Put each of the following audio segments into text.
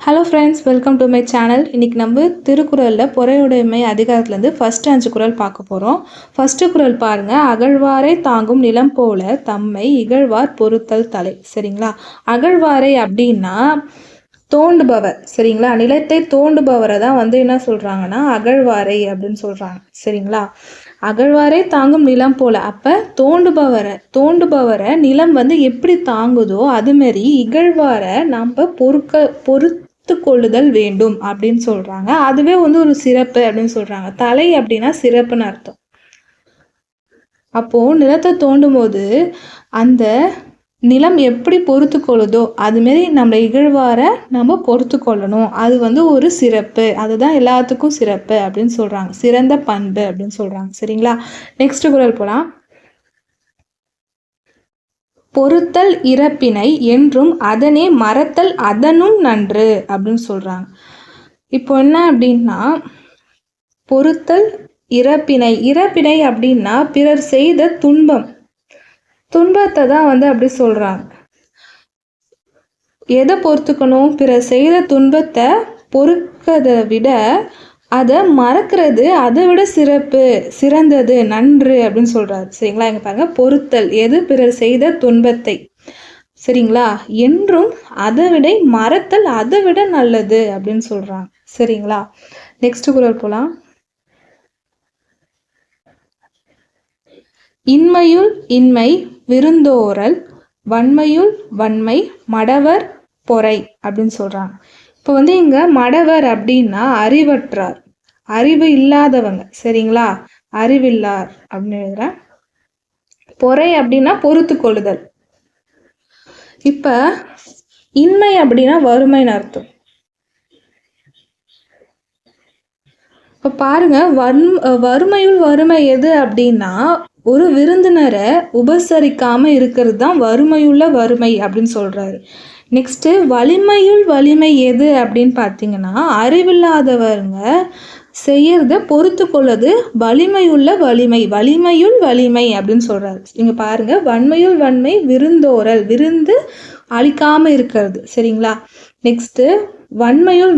Hello friends, welcome to my channel. இன்றைக்கி நம்ம திருக்குறளில் பொறையுடைமை அதிகாரத்துலேருந்து ஃபஸ்ட்டு 5 குறள் பார்க்க போகிறோம். ஃபஸ்ட்டு குறள் பாருங்கள். அகழ்வாரை தாங்கும் நிலம் போல தம்மை இகழ்வார் பொறுத்தல் தலை. சரிங்களா? அகழ்வாரை அப்படின்னா தோண்டுபவர். சரிங்களா? நிலத்தை தோண்டுபவரை தான் என்ன சொல்கிறாங்கன்னா அகழ்வாரை அப்படின்னு சொல்கிறாங்க. சரிங்களா? அகழ்வாரை தாங்கும் நிலம் போல. அப்போ தோண்டுபவரை நிலம் எப்படி தாங்குதோ அதுமாரி இகழ்வாரை நம்ம பொறுத்து கொள்ளுதல் வேண்டும் அப்படின்னு சொல்கிறாங்க. அதுவே ஒரு சிறப்பு அப்படின்னு சொல்கிறாங்க. தலை அப்படின்னா சிறப்புன்னு அர்த்தம். அப்போது நிலத்தை தோண்டும் போது அந்த நிலம் எப்படி பொறுத்து கொள்ளுதோ அதுமாரி நம்ம இகழ்வாரை நம்ம பொறுத்து கொள்ளணும். அது ஒரு சிறப்பு. அதுதான் எல்லாத்துக்கும் சிறப்பு அப்படின்னு சொல்கிறாங்க. சிறந்த பண்பு அப்படின்னு சொல்கிறாங்க. சரிங்களா? நெக்ஸ்ட் குறள் போகலாம். பொறுத்தல் இறப்பினை என்றும் அதனே மறத்தல் அதனும் நன்று அப்படின்னு சொல்கிறாங்க. இப்போ என்ன அப்படின்னா பொறுத்தல் இறப்பினை அப்படின்னா பிறர் செய்த துன்பத்தை தான் அப்படி சொல்கிறாங்க. எதை பொறுத்துக்கணும்? பிறர் செய்த துன்பத்தை பொறுக்கிறதை விட அதை மறக்கிறது அதை விட சிறந்தது, நன்று அப்படின்னு சொல்கிறாரு. சரிங்களா? இங்கே பாருங்கள். பொறுத்தல் எது? பிறர் செய்த துன்பத்தை. சரிங்களா? என்றும் அதை விட மறத்தல் அதை விட நல்லது அப்படின்னு சொல்கிறாங்க. சரிங்களா? நெக்ஸ்ட் குறள் போகலாம். இன்மையுள் இன்மை விருந்தோரல் வன்மையுள் வன்மை மடவர் பொறை அப்படின்னு சொல்கிறாங்க. இப்போ இங்கே மடவர் அப்படின்னா அறிவற்றார், அறிவு இல்லாதவங்க. சரிங்களா? அறிவில்லார் அப்படின்னு எழுதுறேன். பொறை அப்படின்னா பொறுத்து கொள்ளுதல். இப்போ இன்மை அப்படின்னா வறுமைன்னு அர்த்தம். இப்போ பாருங்க, வறுமையுள் வறுமை எது அப்படின்னா ஒரு விருந்தினரை உபசரிக்காமல் இருக்கிறது தான் வறுமையுள்ள வறுமை அப்படின்னு சொல்கிறாரு. நெக்ஸ்ட்டு வலிமையுள் வலிமை எது அப்படின்னு பார்த்தீங்கன்னா அறிவில்லாதவங்க செய்யறத பொறுத்து கொள்ளது வலிமையுள்ள வலிமையுள் வலிமை அப்படின்னு சொல்கிறாரு. இங்கே பாருங்கள். வன்மையுள் வன்மை விருந்தோரல், விருந்து அழிக்காமல் இருக்கிறது. சரிங்களா? நெக்ஸ்ட்டு வன்மையுள்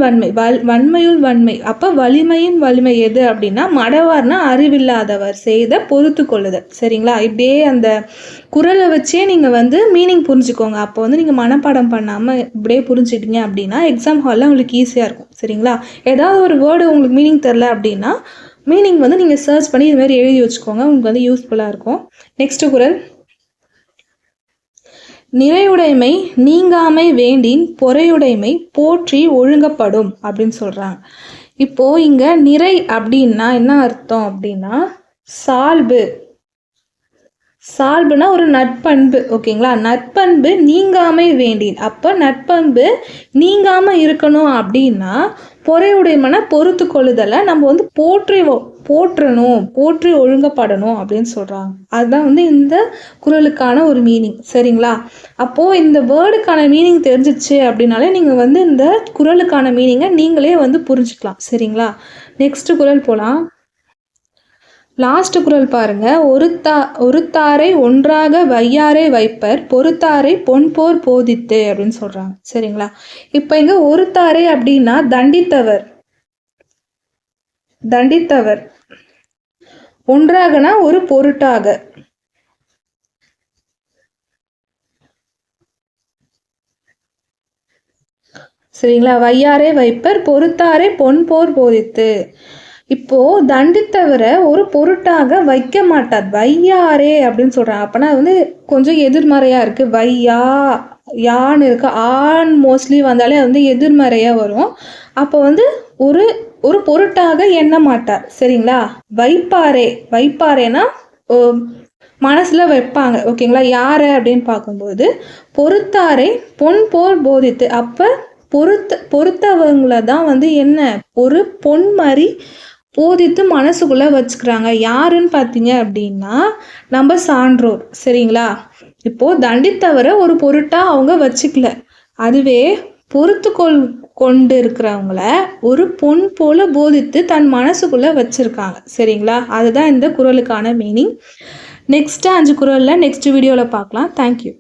வன்மை. அப்போ வலிமையின் வலிமை எது அப்படின்னா மடவார்னா அறிவில்லாதவர் செய்த பொறுத்து கொள்ளுதல். சரிங்களா? இப்படியே அந்த குறளை வச்சே நீங்கள் மீனிங் புரிஞ்சுக்கோங்க. அப்போ நீங்கள் மனப்பாடம் பண்ணாமல் இப்படியே புரிஞ்சுக்கிட்டீங்க அப்படின்னா எக்ஸாம் ஹாலில் உங்களுக்கு ஈஸியாக இருக்கும். சரிங்களா? ஏதாவது ஒரு வேர்டு உங்களுக்கு மீனிங் தெரில அப்படின்னா மீனிங் நீங்கள் சர்ச் பண்ணி இதுமாதிரி எழுதி வச்சுக்கோங்க. உங்களுக்கு யூஸ்ஃபுல்லாக இருக்கும். நெக்ஸ்ட் குறள். நிறையுடைமை நீங்காமை வேண்டின் பொறையுடைமை போற்றி ஒழுங்கப்படும் அப்படின்னு சொல்கிறாங்க. இப்போது இங்கே நிறை அப்படின்னா என்ன அர்த்தம் அப்படின்னா சால்புனா ஒரு நட்பண்பு. ஓகேங்களா? நட்பண்பு நீங்காமை வேண்டின். அப்போ நட்பண்பு நீங்காமல் இருக்கணும் அப்படின்னா பொறையுடைமைனா பொறுத்து கொள்ளுதலை நம்ம போற்றணும், போற்றி ஒழுங்கப்படணும் அப்படின்னு சொல்கிறாங்க. அதுதான் இந்த குறளுக்கான ஒரு மீனிங். சரிங்களா? அப்போது இந்த வேர்டுக்கான மீனிங் தெரிஞ்சிச்சு அப்படின்னாலே நீங்கள் இந்த குறளுக்கான மீனிங்கை நீங்களே புரிஞ்சுக்கலாம். சரிங்களா? நெக்ஸ்ட் குறள் போகலாம். லாஸ்ட் குறள் பாருங்க. ஒருத்தாரை ஒன்றாக வையாரை வைப்பர் பொறுத்தாரை பொன்போர் போதித்து அப்படின்னு சொல்றாங்க. சரிங்களா? இப்போ இங்க ஒருத்தாரை அப்படின்னா தண்டித்தவர், ஒன்றாகனா ஒரு பொருட்டாக. சரிங்களா? வையாரை வைப்பர் பொறுத்தாரை பொன்போர் போதித்து. இப்போ தண்டித்தவரை ஒரு பொருட்டாக வைக்க மாட்டார். வையாரே அப்படின்னு சொல்றாங்க. அப்பனா கொஞ்சம் எதிர்மறையா இருக்கு. யான்னு இருக்கு. ஆண் மோஸ்ட்லி வந்தாலே எதிர்மறையா வரும். அப்போ ஒரு பொருட்டாக எண்ண மாட்டார். சரிங்களா? வைப்பாரேனா மனசுல வைப்பாங்க. ஓகேங்களா? யாரை அப்படின்னு பார்க்கும்போது பொறுத்தாரை பொன் போல் போதித்து. அப்ப பொறுத்தவங்களை தான் என்ன ஒரு பொன் மாதிரி போதித்து மனசுக்குள்ள வச்சுக்கிறாங்க. யாருன்னு பார்த்தீங்க அப்படின்னா நம்ம சான்றோர். சரிங்களா? இப்போ தண்டித்தவரை ஒரு பொருட்டா அவங்க வச்சுக்கல. அதுவே கொண்டு இருக்கிறவங்கள ஒரு பொன் போல போதித்து தன் மனசுக்குள்ள வச்சிருக்காங்க. சரிங்களா? அதுதான் இந்த குறளுக்கான மீனிங். நெக்ஸ்ட் 5 குறளில் நெக்ஸ்ட் வீடியோவில் பார்க்கலாம். தேங்க்யூ.